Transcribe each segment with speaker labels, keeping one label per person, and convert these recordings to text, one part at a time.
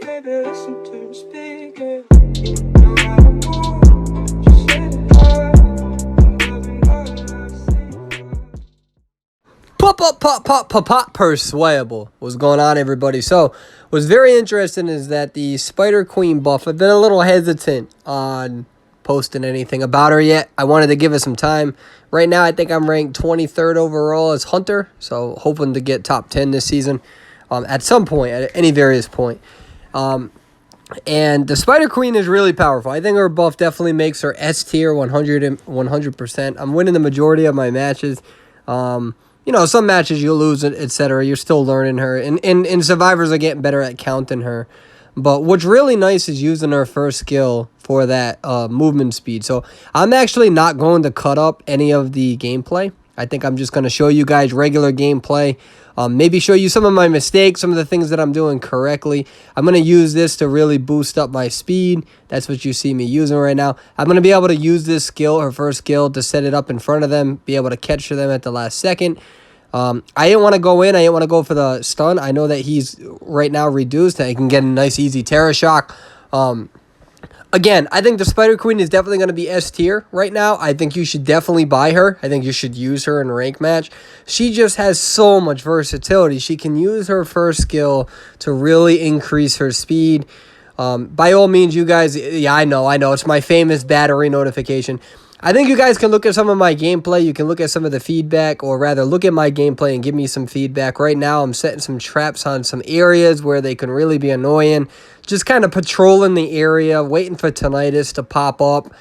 Speaker 1: baby, listen to the speaker. No matter what, just say the word. I'm loving all I see.
Speaker 2: Perswayable. What's going on, everybody? So, what's very interesting is that the Spider Queen buff, I've been a little hesitant on posting anything about her yet. I wanted to give it some time. Right now, I think I'm ranked 23rd overall as Hunter, so hoping to get top 10 this season at some point, at any various point. And the Spider Queen is really powerful. I think her buff definitely makes her S tier 100%. I'm winning the majority of my matches. Some matches you'll lose, etc. You're still learning her. And survivors are getting better at counting her. But what's really nice is using her first skill for that movement speed. So I'm actually not going to cut up any of the gameplay. I think I'm just going to show you guys regular gameplay. Maybe show you some of my mistakes, some of the things that I'm doing correctly. I'm going to use this to really boost up my speed. That's what you see me using right now. I'm going to be able to use this skill, her first skill, to set it up in front of them, be able to catch them at the last second. I didn't want to go in. I didn't want to go for the stun. I know that he's right now reduced. I can get a nice, easy Terror Shock. Again, I think the Spider Queen is definitely going to be S tier right now. I think you should definitely buy her. I think you should use her in a rank match. She just has so much versatility. She can use her first skill to really increase her speed. By all means, you guys, yeah, I know. It's my famous battery notification. I think you guys can look at some of my gameplay. You can look at some of the feedback, or rather look at my gameplay and give me some feedback. Right now, I'm setting some traps on some areas where they can really be annoying. Just kind of patrolling the area, waiting for tinnitus to pop up.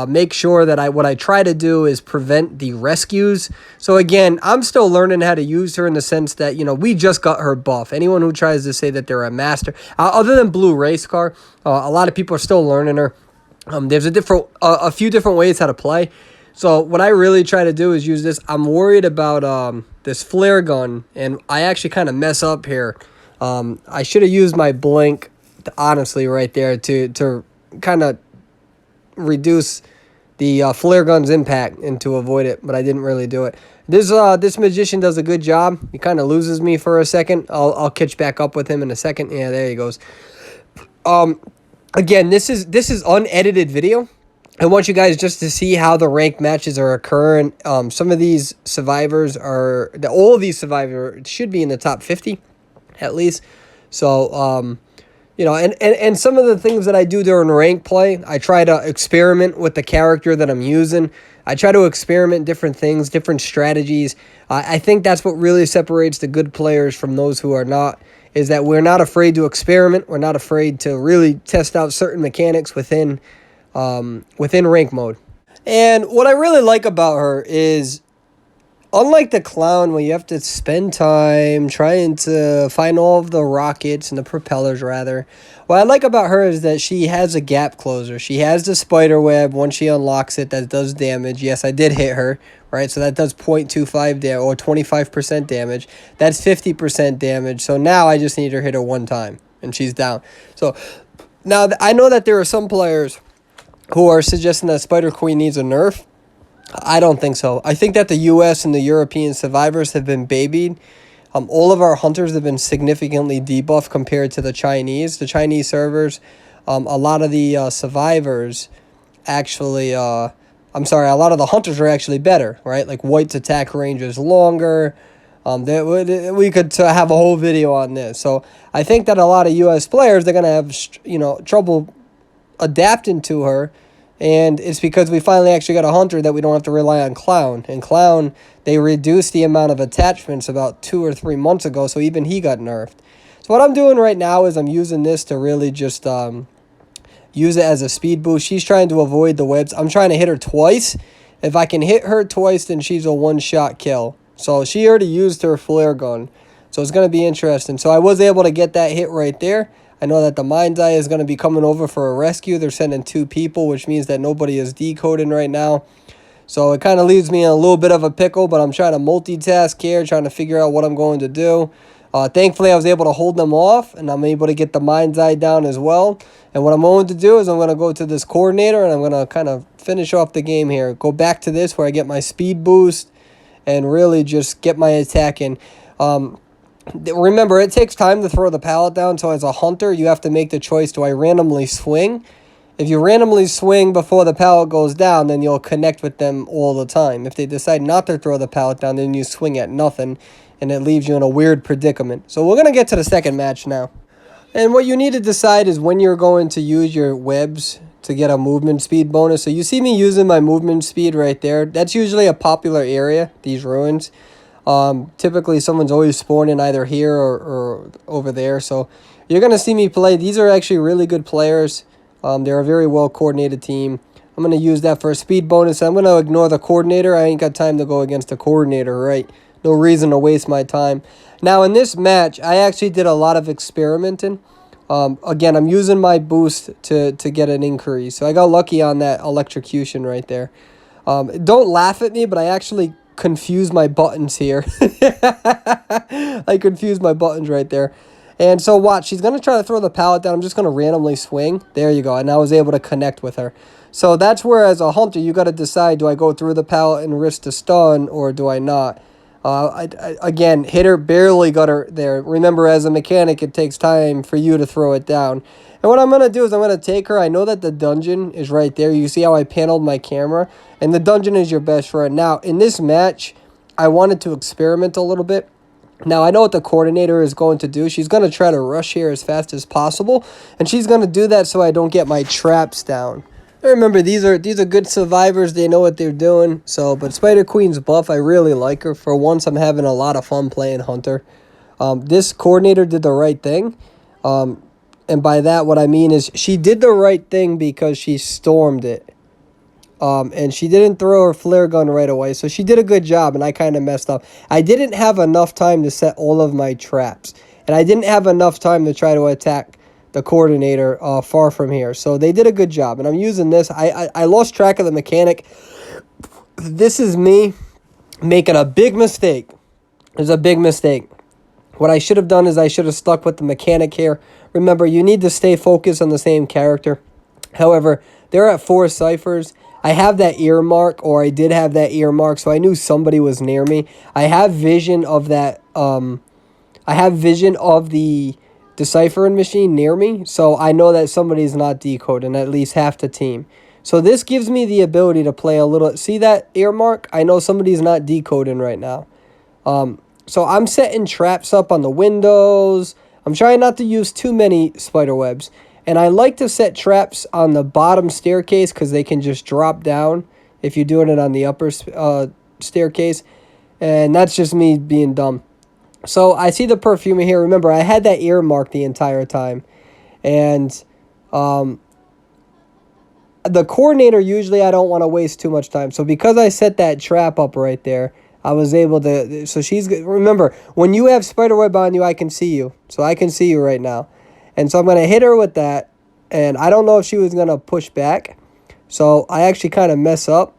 Speaker 2: Make sure that what I try to do is prevent the rescues. So again, I'm still learning how to use her in the sense that, we just got her buff. Anyone who tries to say that they're a master, other than Blue Race Car, a lot of people are still learning her. There's a few different ways how to play. So what I really try to do is use this. I'm worried about this flare gun, and I actually kind of mess up here. I should have used my blink, honestly, right there to kind of reduce the flare gun's impact and to avoid it, but I didn't really do it. This magician does a good job. He kind of loses me for a second. I'll catch back up with him in a second. Yeah, there he goes. Again, this is unedited video. I want you guys just to see how the ranked matches are occurring. Some of these survivors all of these survivors should be in the top 50, at least. So, and some of the things that I do during rank play, I try to experiment with the character that I'm using. I try to experiment different things, different strategies. I think that's what really separates the good players from those who are not, is that we're not afraid to experiment. We're not afraid to really test out certain mechanics within rank mode. And what I really like about her is, unlike the clown where you have to spend time trying to find all of the rockets and the propellers, rather, what I like about her is that she has a gap closer. She has the spider web. Once she unlocks it, that does damage. Yes, I did hit her, right? So that does 0.25 damage, or 25% damage. That's 50% damage. So now I just need to hit her one time, and she's down. So now I know that there are some players who are suggesting that Spider Queen needs a nerf. I don't think so. I think that the U.S. and the European survivors have been babied. All of our hunters have been significantly debuffed compared to the Chinese. The Chinese servers, a lot of the survivors actually, a lot of the hunters are actually better, right? Like White's attack range is longer. We could have a whole video on this. So I think that a lot of U.S. players, they're going to have, trouble adapting to her. And it's because we finally actually got a hunter that we don't have to rely on Clown. And Clown, they reduced the amount of attachments about 2 or 3 months ago, so even he got nerfed. So what I'm doing right now is I'm using this to really just use it as a speed boost. She's trying to avoid the webs. I'm trying to hit her twice. If I can hit her twice, then she's a one-shot kill. So she already used her flare gun. So it's going to be interesting. So I was able to get that hit right there. I know that the Mind's Eye is going to be coming over for a rescue. They're sending 2 people, which means that nobody is decoding right now. So it kind of leaves me in a little bit of a pickle, but I'm trying to multitask here, trying to figure out what I'm going to do. Thankfully, I was able to hold them off, and I'm able to get the Mind's Eye down as well. And what I'm going to do is I'm going to go to this coordinator, and I'm going to kind of finish off the game here. Go back to this where I get my speed boost and really just get my attack in. Remember, it takes time to throw the pallet down, so as a hunter, you have to make the choice, do I randomly swing? If you randomly swing before the pallet goes down, then you'll connect with them all the time. If they decide not to throw the pallet down, then you swing at nothing, and it leaves you in a weird predicament. So we're going to get to the second match now. And what you need to decide is when you're going to use your webs to get a movement speed bonus. So you see me using my movement speed right there. That's usually a popular area, these ruins. Typically, someone's always spawning either here or over there. So you're going to see me play. These are actually really good players. They're a very well-coordinated team. I'm going to use that for a speed bonus. I'm going to ignore the coordinator. I ain't got time to go against the coordinator, right? No reason to waste my time. Now, in this match, I actually did a lot of experimenting. Again, I'm using my boost to get an increase. So I got lucky on that electrocution right there. Don't laugh at me, but I actually confused my buttons here. I confused my buttons right there. And so watch, she's going to try to throw the pallet down. I'm just going to randomly swing. There you go. And I was able to connect with her. So that's where, as a hunter, you got to decide, do I go through the pallet and risk the stun, or do I not? Again, hit her, barely got her there. Remember, as a mechanic, it takes time for you to throw it down. And what I'm going to do is I'm going to take her. I know that the dungeon is right there. You see how I paneled my camera? And the dungeon is your best friend. Now, in this match, I wanted to experiment a little bit. Now, I know what the coordinator is going to do. She's going to try to rush here as fast as possible. And she's going to do that so I don't get my traps down. Remember, these are good survivors. They know what they're doing. So, but Spider Queen's buff, I really like her. For once, I'm having a lot of fun playing Hunter. This coordinator did the right thing. And by that, what I mean is she did the right thing because she stormed it. And she didn't throw her flare gun right away. So she did a good job, and I kind of messed up. I didn't have enough time to set all of my traps. And I didn't have enough time to try to attack the coordinator far from here. So they did a good job. And I'm using this. I lost track of the mechanic. This is me making a big mistake. It's a big mistake. What I should have done is I should have stuck with the mechanic here. Remember, you need to stay focused on the same character. However, they're at 4 ciphers. I have that earmark, or I did have that earmark, so I knew somebody was near me. I have vision of that. I have vision of the deciphering machine near me, so I know that somebody's not decoding, at least half the team. So this gives me the ability to play a little. See that earmark? I know somebody's not decoding right now. So I'm setting traps up on the windows. I'm trying not to use too many spider webs. And I like to set traps on the bottom staircase because they can just drop down if you're doing it on the upper staircase. And that's just me being dumb. So I see the perfumer here. Remember, I had that earmark the entire time. And the coordinator, usually I don't want to waste too much time. So because I set that trap up right there, I was able to. So remember, when you have spiderweb on you, I can see you. So I can see you right now. And so I'm going to hit her with that. And I don't know if she was going to push back. So I actually kind of mess up.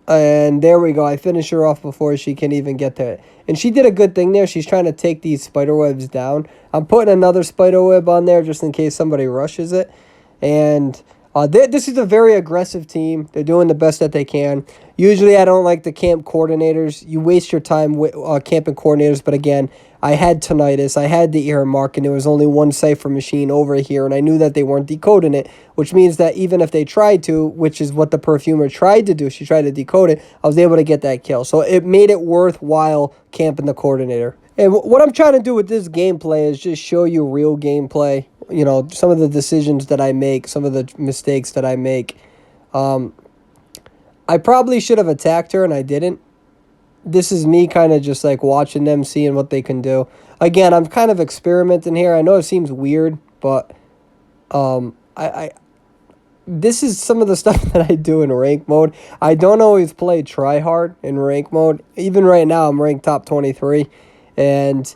Speaker 2: And there we go. I finish her off before she can even get to it. And she did a good thing there. She's trying to take these spiderwebs down. I'm putting another spiderweb on there just in case somebody rushes it. And this is a very aggressive team. They're doing the best that they can. Usually I don't like the camp coordinators. You waste your time with camping coordinators. But again, I had tinnitus. I had the earmark, and there was only one cipher machine over here. And I knew that they weren't decoding it, which means that even if they tried to, which is what the perfumer tried to do, she tried to decode it, I was able to get that kill. So it made it worthwhile camping the coordinator. And what I'm trying to do with this gameplay is just show you real gameplay. You know, some of the decisions that I make, some of the mistakes that I make. I probably should have attacked her, and I didn't. This is me kind of just like watching them, seeing what they can do. Again, I'm kind of experimenting here. I know it seems weird, but this is some of the stuff that I do in rank mode. I don't always play try hard in rank mode. Even right now, I'm ranked top 23. And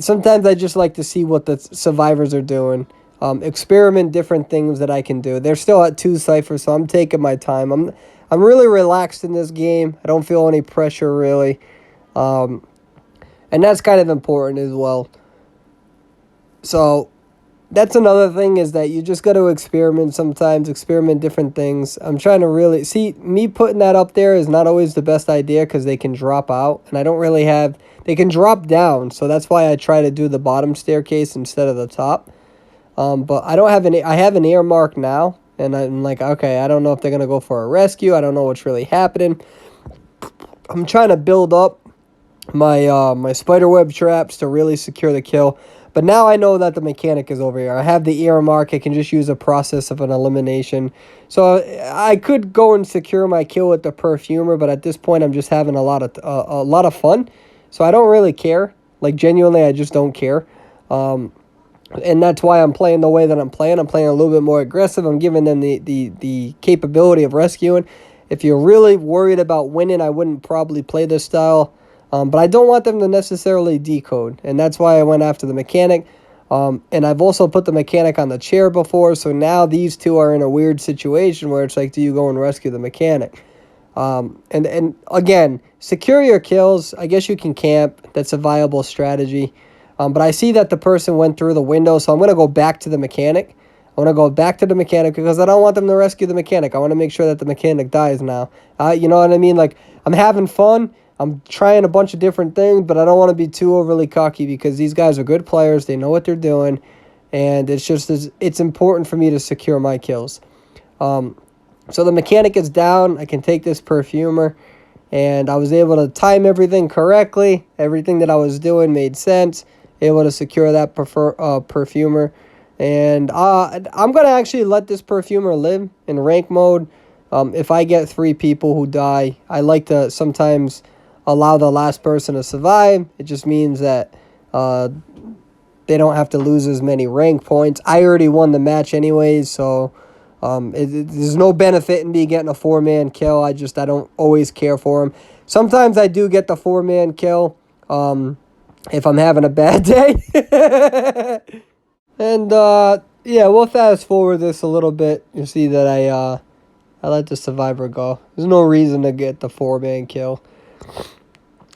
Speaker 2: sometimes I just like to see what the survivors are doing. Experiment different things that I can do. They're still at 2 ciphers, so I'm taking my time. I'm really relaxed in this game. I don't feel any pressure, really. And that's kind of important as well. So that's another thing, is that you just got to experiment sometimes, experiment different things. I'm trying to really see, me putting that up there is not always the best idea because they can drop out, and I don't really have, they can drop down, so that's why I try to do the bottom staircase instead of the top. But I don't have I have an earmark now, and I'm like, okay, I don't know if they're gonna go for a rescue. I don't know what's really happening. I'm trying to build up my my spiderweb traps to really secure the kill. But now I know that the mechanic is over here. I have the earmark. I can just use a process of an elimination. So I could go and secure my kill with the perfumer, but at this point I'm just having a lot of fun. So I don't really care. Like, genuinely, I just don't care. And that's why I'm playing the way that I'm playing. I'm playing a little bit more aggressive. I'm giving them the capability of rescuing. If you're really worried about winning, I wouldn't probably play this style. But I don't want them to necessarily decode. And that's why I went after the mechanic. And I've also put the mechanic on the chair before. So now these two are in a weird situation where it's like, do you go and rescue the mechanic? And again, secure your kills. I guess you can camp. That's a viable strategy. But I see that the person went through the window, so I'm going to go back to the mechanic. I want to go back to the mechanic because I don't want them to rescue the mechanic. I want to make sure that the mechanic dies now. You know what I mean? Like, I'm having fun. I'm trying a bunch of different things, but I don't want to be too overly cocky because these guys are good players. They know what they're doing, and it's important for me to secure my kills. So the mechanic is down. I can take this perfumer, and I was able to time everything correctly. Everything that I was doing made sense. Able to secure that perfumer. And I'm going to actually let this perfumer live in rank mode. If I get 3 people who die, I like to sometimes allow the last person to survive. It just means that they don't have to lose as many rank points. I already won the match anyways, so there's no benefit in me getting a 4-man kill. I don't always care for him. Sometimes I do get the 4-man kill if I'm having a bad day. And yeah, we'll fast forward this a little bit. You see that I let the survivor go. There's no reason to get the 4-man kill.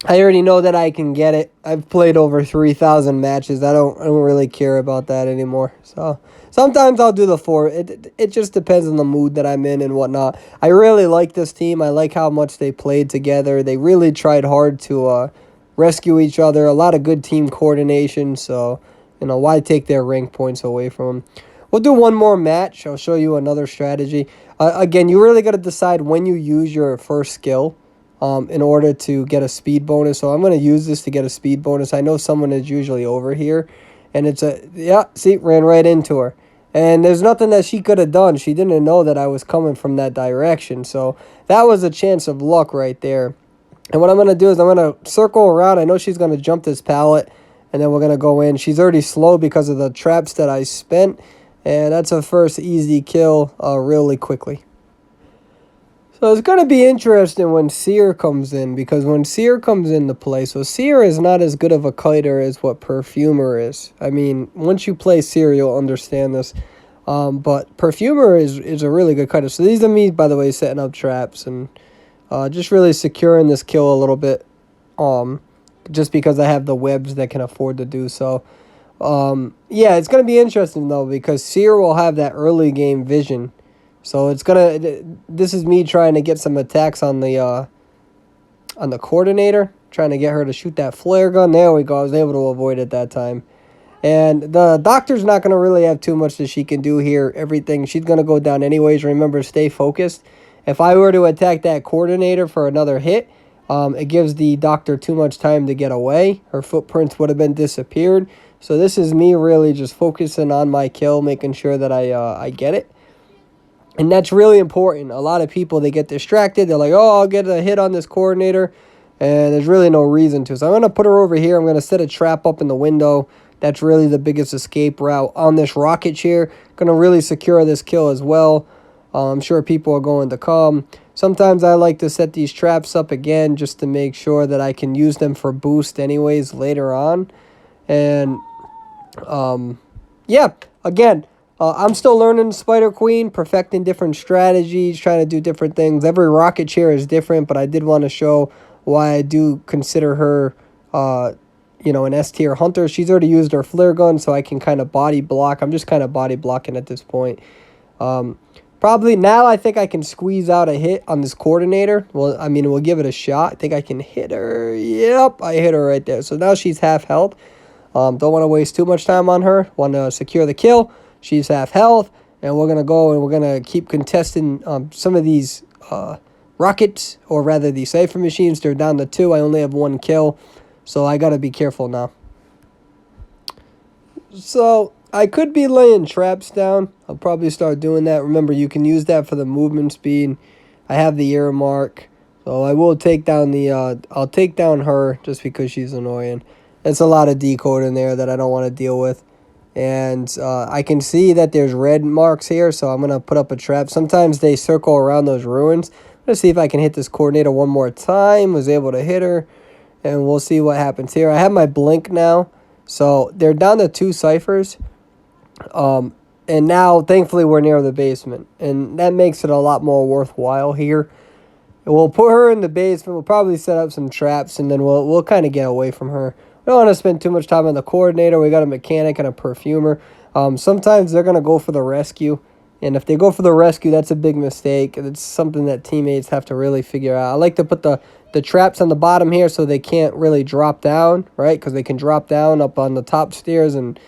Speaker 2: I already know that I can get it. I've played over 3,000 matches. I don't really care about that anymore. So sometimes I'll do the 4. It just depends on the mood that I'm in and whatnot. I really like this team. I like how much they played together. They really tried hard to rescue each other. A lot of good team coordination. So, why take their rank points away from them? We'll do one more match. I'll show you another strategy. Again, you really got to decide when you use your first skill in order to get a speed bonus. So I'm going to use this to get a speed bonus. I know someone is usually over here. And ran right into her. And there's nothing that she could have done. She didn't know that I was coming from that direction. So that was a chance of luck right there. And what I'm going to do is I'm going to circle around. I know she's going to jump this pallet. And then we're going to go in. She's already slow because of the traps that I spent. And that's a first easy kill really quickly. So it's going to be interesting when Seer comes in. Because when Seer comes into play. So Seer is not as good of a kiter as what Perfumer is. I mean, once you play Seer, you'll understand this. But Perfumer is a really good kiter. So these are me, by the way, setting up traps. And just really securing this kill a little bit. Just because I have the webs that can afford to do so. Yeah, it's going to be interesting, though, because Seer will have that early game vision. So this is me trying to get some attacks on the coordinator, trying to get her to shoot that flare gun. There we go. I was able to avoid it that time. And the doctor's not going to really have too much that she can do here. Everything, she's going to go down anyways. Remember, stay focused. If I were to attack that coordinator for another hit, it gives the doctor too much time to get away. Her footprints would have been disappeared. So this is me really just focusing on my kill, making sure that I get it. And that's really important. A lot of people, they get distracted. They're like, oh, I'll get a hit on this coordinator. And there's really no reason to. So I'm going to put her over here. I'm going to set a trap up in the window. That's really the biggest escape route on this rocket chair. Going to really secure this kill as well. I'm sure people are going to come. Sometimes I like to set these traps up again just to make sure that I can use them for boost anyways later on. And, yeah, again, I'm still learning Spider Queen, perfecting different strategies, trying to do different things. Every rocket chair is different, but I did want to show why I do consider her you know, an S tier hunter. She's already used her flare gun, so I can kind of body block. I'm just kind of body blocking at this point. Probably now I think I can squeeze out a hit on this coordinator. Well, I mean, we'll give it a shot. I think I can hit her. Yep, I hit her right there. So now she's half health. Don't want to waste too much time on her. Want to secure the kill. She's half health. And we're going to go and we're going to keep contesting some of these rockets, or rather the Cypher machines. They're down to 2. I only have 1 kill. So I got to be careful now. So I could be laying traps down. I'll probably start doing that. Remember, you can use that for the movement speed. I have the ear mark. So I will take down the, I'll take down her just because she's annoying. It's a lot of decode in there that I don't want to deal with. And I can see that there's red marks here, so I'm going to put up a trap. Sometimes they circle around those ruins. Let's see if I can hit this coordinator one more time. Was able to hit her. And we'll see what happens here. I have my blink now. So they're down to 2 ciphers. And now, thankfully, we're near the basement. And that makes it a lot more worthwhile here. And we'll put her in the basement. We'll probably set up some traps, and then we'll kind of get away from her. We don't want to spend too much time on the coordinator. We got a mechanic and a perfumer. Sometimes they're going to go for the rescue. And if they go for the rescue, that's a big mistake. It's something that teammates have to really figure out. I like to put the traps on the bottom here so they can't really drop down, right? Because they can drop down up on the top stairs and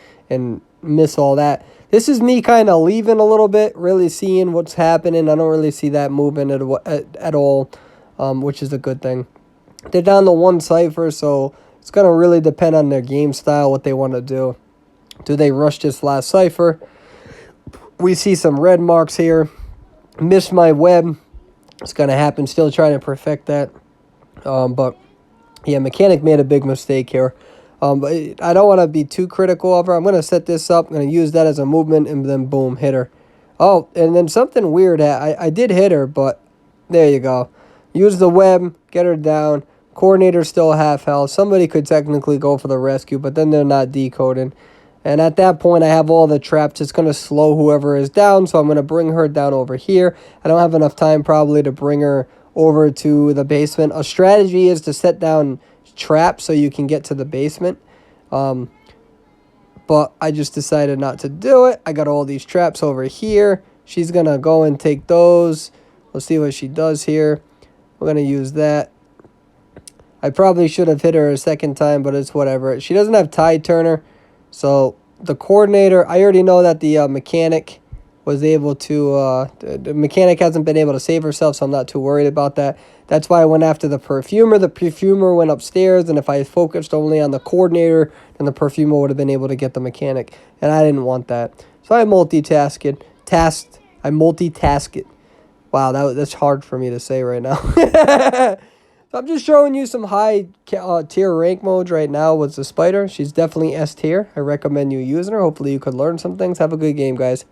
Speaker 2: miss all that. This is me kind of leaving a little bit, really seeing what's happening. I don't really see that moving at all, which is a good thing. They're down to 1 cipher, so it's going to really depend on their game style, what they want to do. Do they rush this last cipher? We see some red marks here. Missed my web. It's going to happen. Still trying to perfect that. But, yeah, mechanic made a big mistake here. But I don't want to be too critical of her. I'm going to set this up. I'm going to use that as a movement, and then boom, hit her. Oh, and then something weird. I did hit her, but there you go. Use the web, get her down. Coordinator still half health. Somebody could technically go for the rescue, but then they're not decoding. And at that point, I have all the traps. It's going to slow whoever is down, so I'm going to bring her down over here. I don't have enough time probably to bring her over to the basement. A strategy is to set down traps so you can get to the basement. But I just decided not to do it. I got all these traps over here. She's going to go and take those. We'll see what she does here. We're going to use that. I probably should have hit her a second time, but it's whatever. She doesn't have tide turner. So the coordinator, I already know that the mechanic was able to, the mechanic hasn't been able to save herself, so I'm not too worried about that. That's why I went after the perfumer. The perfumer went upstairs, and if I focused only on the coordinator, then the perfumer would have been able to get the mechanic, and I didn't want that. So I multitasked. I multitasked. Wow, that's hard for me to say right now. So I'm just showing you some high tier rank modes right now with the spider. She's definitely S tier. I recommend you using her. Hopefully you could learn some things. Have a good game, guys.